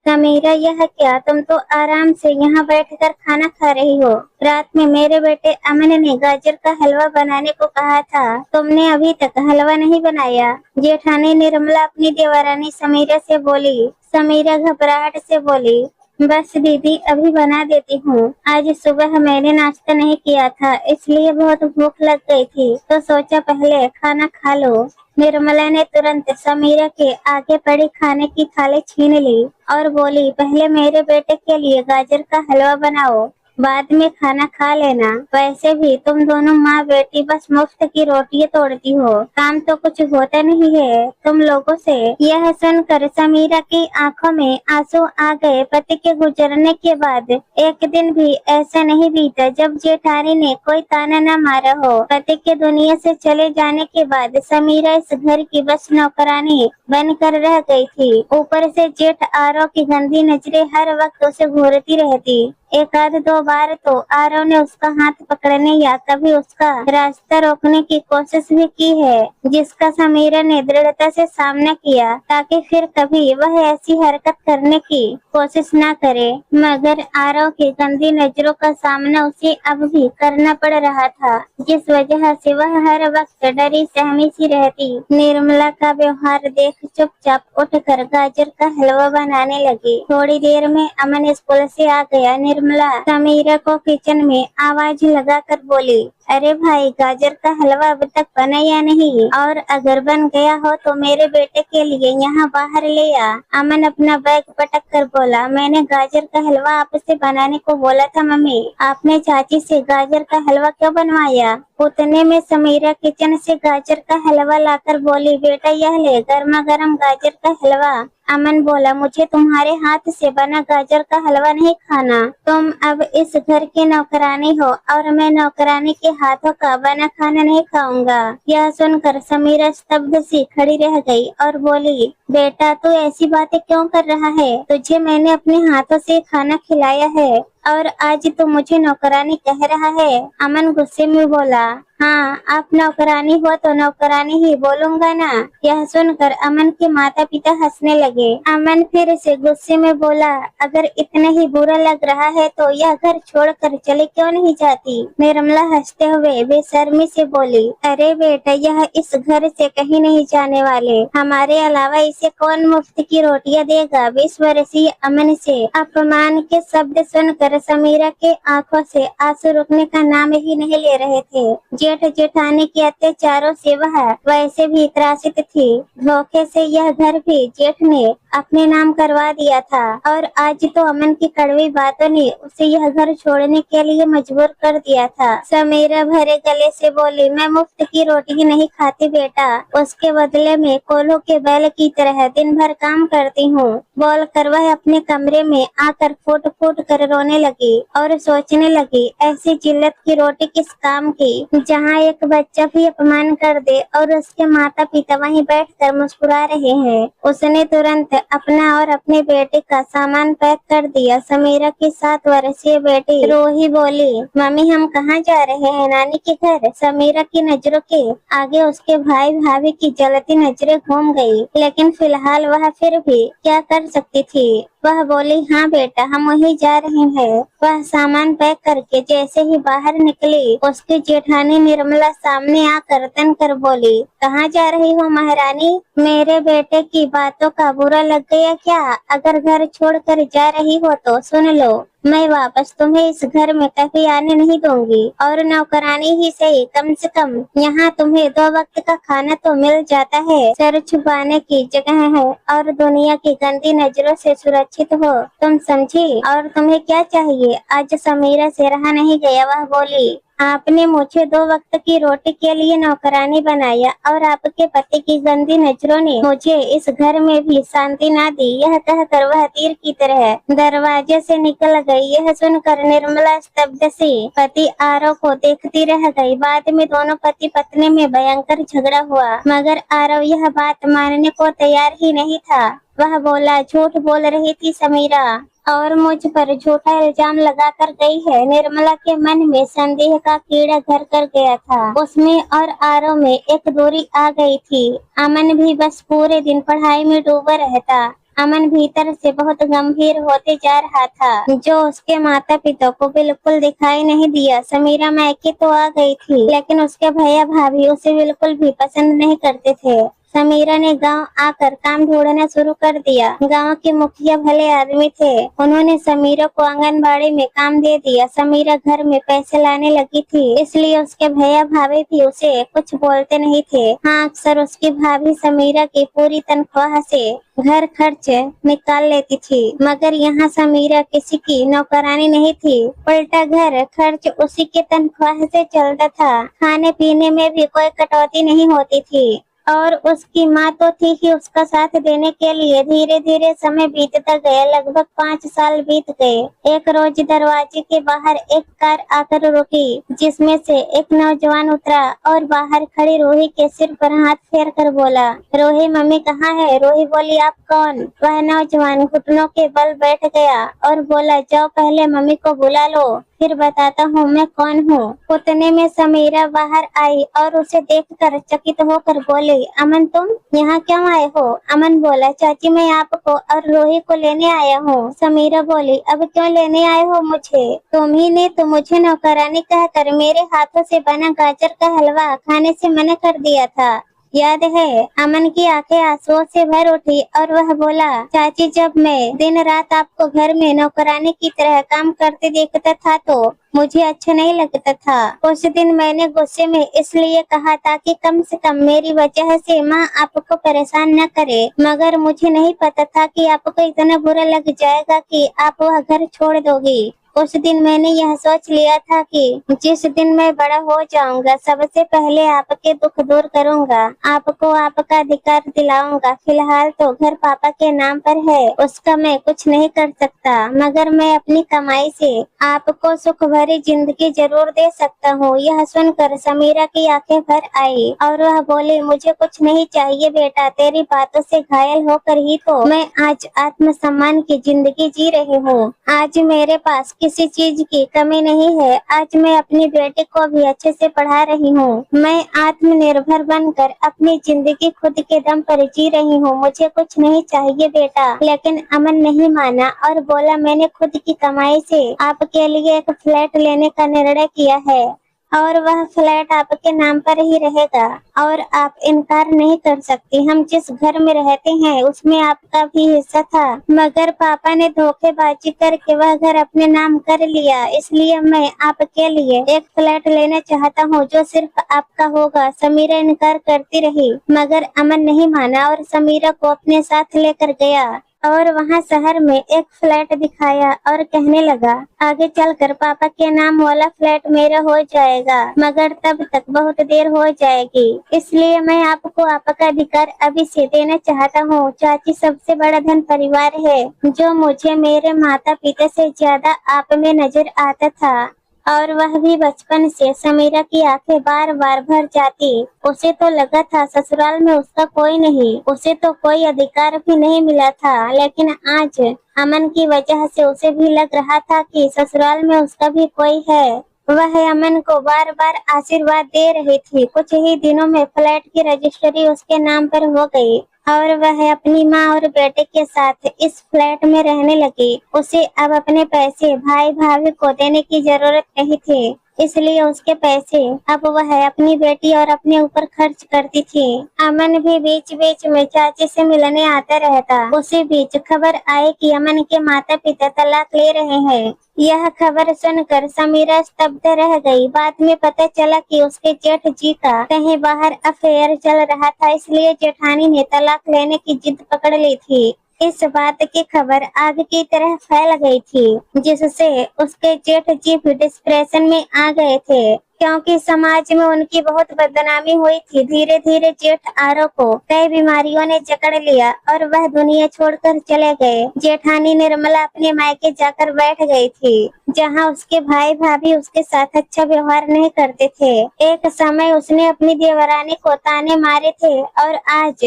समीरा, यह क्या, तुम तो आराम से यहाँ बैठकर खाना खा रही हो। रात में मेरे बेटे अमन ने गाजर का हलवा बनाने को कहा था, तुमने अभी तक हलवा नहीं बनाया। जेठानी निर्मला अपनी देवरानी समीरा से बोली। समीरा घबराहट से बोली, बस दीदी, अभी बना देती हूँ। आज सुबह मैंने नाश्ता नहीं किया था, इसलिए बहुत भूख लग गई थी, तो सोचा पहले खाना खा लो। निर्मला ने तुरंत समीरा के आगे पड़ी खाने की थाली छीन ली और बोली, पहले मेरे बेटे के लिए गाजर का हलवा बनाओ, बाद में खाना खा लेना। वैसे भी तुम दोनों माँ बेटी बस मुफ्त की रोटियां तोड़ती हो, काम तो कुछ होता नहीं है तुम लोगों से। यह सुनकर समीरा की आंखों में आंसू आ गए। पति के गुजरने के बाद एक दिन भी ऐसा नहीं बीता जब जेठानी ने कोई ताना न मारा हो। पति के दुनिया से चले जाने के बाद समीरा इस घर की बस नौकरानी बनकर रह गई थी। ऊपर से जेठ आरव की गंदी नजरें हर वक्त उसे घूरती रहती। एक आध दो बार तो आरव ने उसका हाथ पकड़ने या कभी उसका रास्ता रोकने की कोशिश भी की है, जिसका समीरा ने दृढ़ता से सामना किया ताकि फिर कभी वह ऐसी हरकत करने की कोशिश न करे। मगर आरव की गंदी नजरों का सामना उसे अब भी करना पड़ रहा था, जिस वजह से वह हर वक्त डरी सहमी सी रहती। निर्मला का व्यवहार देख चुपचाप उठकर गाजर का हलवा बनाने लगी। थोड़ी देर में अमन स्कूल से आ गया। निर्मला समीरा को किचन में आवाज लगाकर बोली, अरे भाई, गाजर का हलवा अब तक बना या नहीं? और अगर बन गया हो तो मेरे बेटे के लिए यहाँ बाहर ले आ। अमन अपना बैग पटक कर बोला, मैंने गाजर का हलवा आपसे बनाने को बोला था मम्मी, आपने चाची से गाजर का हलवा क्यों बनवाया? उतने में समीरा किचन से गाजर का हलवा लाकर बोली, बेटा यह ले गर्मा गर्म गाजर का हलवा। अमन बोला, मुझे तुम्हारे हाथ से बना गाजर का हलवा नहीं खाना। तुम अब इस घर की नौकरानी हो और मैं नौकरानी के हाथों का बना खाना नहीं खाऊंगा। यह सुनकर समीरा स्तब्ध सी खड़ी रह गई और बोली, बेटा तू ऐसी बातें क्यों कर रहा है? तुझे मैंने अपने हाथों से खाना खिलाया है और आज तो मुझे नौकरानी कह रहा है। अमन गुस्से में बोला, हाँ, आप नौकरानी हो तो नौकरानी ही बोलूंगा ना। यह सुनकर अमन के माता पिता हंसने लगे। अमन फिर से गुस्से में बोला, अगर इतना ही बुरा लग रहा है तो यह घर छोड़कर चले क्यों नहीं जाती? निर्मला हंसते हुए बेशर्मी से बोली, अरे बेटा, यह इस घर से कहीं नहीं जाने वाले, हमारे अलावा इसे कौन मुफ्त की रोटियां देगा? 20 वर्षीय अमन से अपमान के शब्द सुनकर समीरा के आंखों से आंसू रुकने का नाम ही नहीं ले रहे थे। जेठ जेठानी के अत्याचारों से वह वैसे भी त्रासित थी। धोखे से यह घर भी जेठ ने अपने नाम करवा दिया था और आज तो अमन की कड़वी बातों ने उसे यह घर छोड़ने के लिए मजबूर कर दिया था। समीरा भरे गले से बोली, मैं मुफ्त की रोटी नहीं खाती बेटा, उसके बदले में कोल्हू के बैल की तरह दिन भर काम करती हूँ। बोल कर वह अपने कमरे में आकर फूट फूट कर रोने लगी और सोचने लगी, ऐसी जिल्लत की रोटी किस काम की, जहाँ एक बच्चा भी अपमान कर दे और उसके माता पिता वहीं बैठकर मुस्कुरा रहे हैं। उसने तुरंत अपना और अपने बेटे का सामान पैक कर दिया। समीरा की 7 वर्षीय बेटी रोही बोली, मम्मी हम कहाँ जा रहे हैं? नानी के घर। समीरा की नजरों के आगे उसके भाई भाभी की जलती नजरें घूम गई, लेकिन फिलहाल वह फिर भी क्या कर सकती थी। वह बोली, हाँ बेटा, हम वहीं जा रहे हैं। वह सामान पैक करके जैसे ही बाहर निकली, उसकी जेठानी निर्मला सामने आकर तन कर बोली, कहाँ जा रही हो महारानी? मेरे बेटे की बातों का बुरा लग गया क्या? अगर घर छोड़कर जा रही हो तो सुन लो, मैं वापस तुम्हें इस घर में कभी आने नहीं दूंगी और नौकरानी ही सही, कम से कम यहाँ तुम्हें 2 वक्त का खाना तो मिल जाता है, सर छुपाने की जगह है और दुनिया की गंदी नजरों से सुरक्षित हो, तुम समझी? और तुम्हें क्या चाहिए? आज समीरा से रहा नहीं गया। वह बोली, आपने मुझे 2 वक्त की रोटी के लिए नौकरानी बनाया और आपके पति की गंदी नजरों ने मुझे इस घर में भी शांति ना दी। यह कहकर वह तीर की तरह दरवाजे से निकल गई। यह सुनकर निर्मला स्तब्ध से पति आरव को देखती रह गई। बाद में दोनों पति पत्नी में भयंकर झगड़ा हुआ, मगर आरव यह बात मानने को तैयार ही नहीं था। वह बोला, झूठ बोल रही थी समीरा और मुझ पर झूठा इल्जाम लगाकर गई है। निर्मला के मन में संदेह का कीड़ा घर कर गया था। उसमें और आरव में एक दूरी आ गई थी। अमन भी बस पूरे दिन पढ़ाई में डूबा रहता। अमन भीतर से बहुत गंभीर होते जा रहा था, जो उसके माता पिता को बिल्कुल दिखाई नहीं दिया। समीरा मायके तो आ गई थी, लेकिन उसके भैया भाभी उसे बिल्कुल भी पसंद नहीं करते थे। समीरा ने गांव आकर काम ढूंढना शुरू कर दिया। गांव के मुखिया भले आदमी थे, उन्होंने समीरा को आंगनबाड़ी में काम दे दिया। समीरा घर में पैसे लाने लगी थी, इसलिए उसके भैया भाभी भी उसे कुछ बोलते नहीं थे। हाँ, अक्सर उसकी भाभी समीरा की पूरी तनख्वाह से घर खर्च निकाल लेती थी, मगर यहाँ समीरा किसी की नौकरानी नहीं थी। उल्टा घर खर्च उसी की तनख्वाह से चलता था। खाने पीने में भी कोई कटौती नहीं होती थी, और उसकी माँ तो थी ही उसका साथ देने के लिए। धीरे धीरे समय बीतता गया। लगभग 5 साल बीत गए। एक रोज दरवाजे के बाहर एक कार आकर रुकी, जिसमें से एक नौजवान उतरा और बाहर खड़ी रूही के सिर पर हाथ फेर कर बोला, रूही मम्मी कहाँ है? रूही बोली, आप कौन? वह नौजवान घुटनों के बल बैठ गया और बोला, जाओ पहले मम्मी को बुला लो, फिर बताता हूँ मैं कौन हूँ। उतने में समीरा बाहर आई और उसे देखकर चकित होकर बोली, अमन तुम यहाँ क्यों आए हो? अमन बोला, चाची मैं आपको और रूही को लेने आया हूँ। समीरा बोली, अब क्यों लेने आए हो मुझे? तुम ही ने तो मुझे नौकरानी कहकर मेरे हाथों से बना गाजर का हलवा खाने से मना कर दिया था, याद है? अमन की आंखें आंसुओं से भर उठी और वह बोला, चाची जब मैं दिन रात आपको घर में नौकरानी की तरह काम करते देखता था तो मुझे अच्छा नहीं लगता था। उस दिन मैंने गुस्से में इसलिए कहा था कि कम से कम मेरी वजह से माँ आपको परेशान न करे, मगर मुझे नहीं पता था कि आपको इतना बुरा लग जाएगा कि आप वह घर छोड़ दोगी। उस दिन मैंने यह सोच लिया था कि जिस दिन मैं बड़ा हो जाऊंगा, सबसे पहले आपके दुख दूर करूंगा, आपको आपका अधिकार दिलाऊंगा। फिलहाल तो घर पापा के नाम पर है, उसका मैं कुछ नहीं कर सकता, मगर मैं अपनी कमाई से आपको सुख भरी जिंदगी जरूर दे सकता हूँ। यह सुनकर समीरा की आंखें भर आई और वह बोली, मुझे कुछ नहीं चाहिए बेटा, तेरी बातों से घायल होकर ही तो मैं आज आत्मसम्मान की जिंदगी जी रही हूँ। आज मेरे पास किसी चीज की कमी नहीं है। आज मैं अपनी बेटी को भी अच्छे से पढ़ा रही हूँ। मैं आत्मनिर्भर बनकर अपनी जिंदगी खुद के दम पर जी रही हूँ। मुझे कुछ नहीं चाहिए बेटा। लेकिन अमन नहीं माना और बोला, मैंने खुद की कमाई से आपके लिए एक फ्लैट लेने का निर्णय किया है और वह फ्लैट आपके नाम पर ही रहेगा और आप इनकार नहीं कर सकती। हम जिस घर में रहते हैं उसमें आपका भी हिस्सा था, मगर पापा ने धोखेबाजी करके वह घर अपने नाम कर लिया, इसलिए मैं आपके लिए एक फ्लैट लेना चाहता हूँ जो सिर्फ आपका होगा। समीरा इनकार करती रही, मगर अमन नहीं माना और समीरा को अपने साथ लेकर गया और वहाँ शहर में एक फ्लैट दिखाया और कहने लगा, आगे चलकर पापा के नाम वाला फ्लैट मेरा हो जाएगा, मगर तब तक बहुत देर हो जाएगी, इसलिए मैं आपको आपका अधिकार अभी से देना चाहता हूँ। चाची सबसे बड़ा धन परिवार है, जो मुझे मेरे माता पिता से ज्यादा आप में नजर आता था, और वह भी बचपन से। समीरा की आंखें बार बार भर जाती। उसे तो लगा था ससुराल में उसका कोई नहीं, उसे तो कोई अधिकार भी नहीं मिला था, लेकिन आज अमन की वजह से उसे भी लग रहा था कि ससुराल में उसका भी कोई है। वह अमन को बार बार आशीर्वाद दे रही थी। कुछ ही दिनों में फ्लैट की रजिस्ट्री उसके नाम पर हो गई और वह अपनी माँ और बेटे के साथ इस फ्लैट में रहने लगी। उसे अब अपने पैसे भाई भाभी को देने की जरूरत नहीं थी, इसलिए उसके पैसे अब वह अपनी बेटी और अपने ऊपर खर्च करती थी। अमन भी बीच बीच में चाची से मिलने आता रहता। उसी बीच खबर आई कि अमन के माता पिता तलाक ले रहे हैं। यह खबर सुनकर समीरा स्तब्ध रह गई। बाद में पता चला कि उसके जेठ जी का कहीं बाहर अफेयर चल रहा था, इसलिए जेठानी ने तलाक लेने की जिद पकड़ ली थी। इस बात की खबर आग की तरह फैल गई थी, जिससे उसके जेठ जी भी डिप्रेशन में आ गए थे, क्योंकि समाज में उनकी बहुत बदनामी हुई थी। धीरे धीरे जेठ आरो को कई बीमारियों ने जकड़ लिया और वह दुनिया छोड़कर चले गए। जेठानी निर्मला अपने मायके जाकर बैठ गई थी, जहां उसके भाई भाभी उसके साथ अच्छा व्यवहार नहीं करते थे। एक समय उसने अपनी देवरानी को ताने मारे थे और आज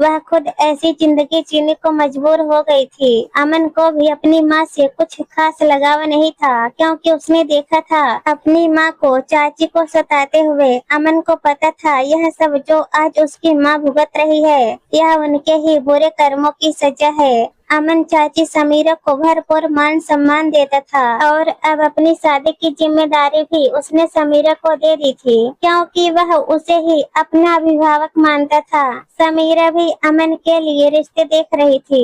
वह खुद ऐसी जिंदगी जीने को मजबूर हो गई थी। अमन को भी अपनी माँ से कुछ खास लगाव नहीं था, क्योंकि उसने देखा था अपनी माँ को चाची को सताते हुए। अमन को पता था यह सब जो आज उसकी माँ भुगत रही है, यह उनके ही बुरे कर्मों की सजा है। अमन चाची समीरा को भरपूर मान सम्मान देता था और अब अपनी शादी की जिम्मेदारी भी उसने समीरा को दे दी थी, क्योंकि वह उसे ही अपना अभिभावक मानता था। समीरा भी अमन के लिए रिश्ते देख रही थी।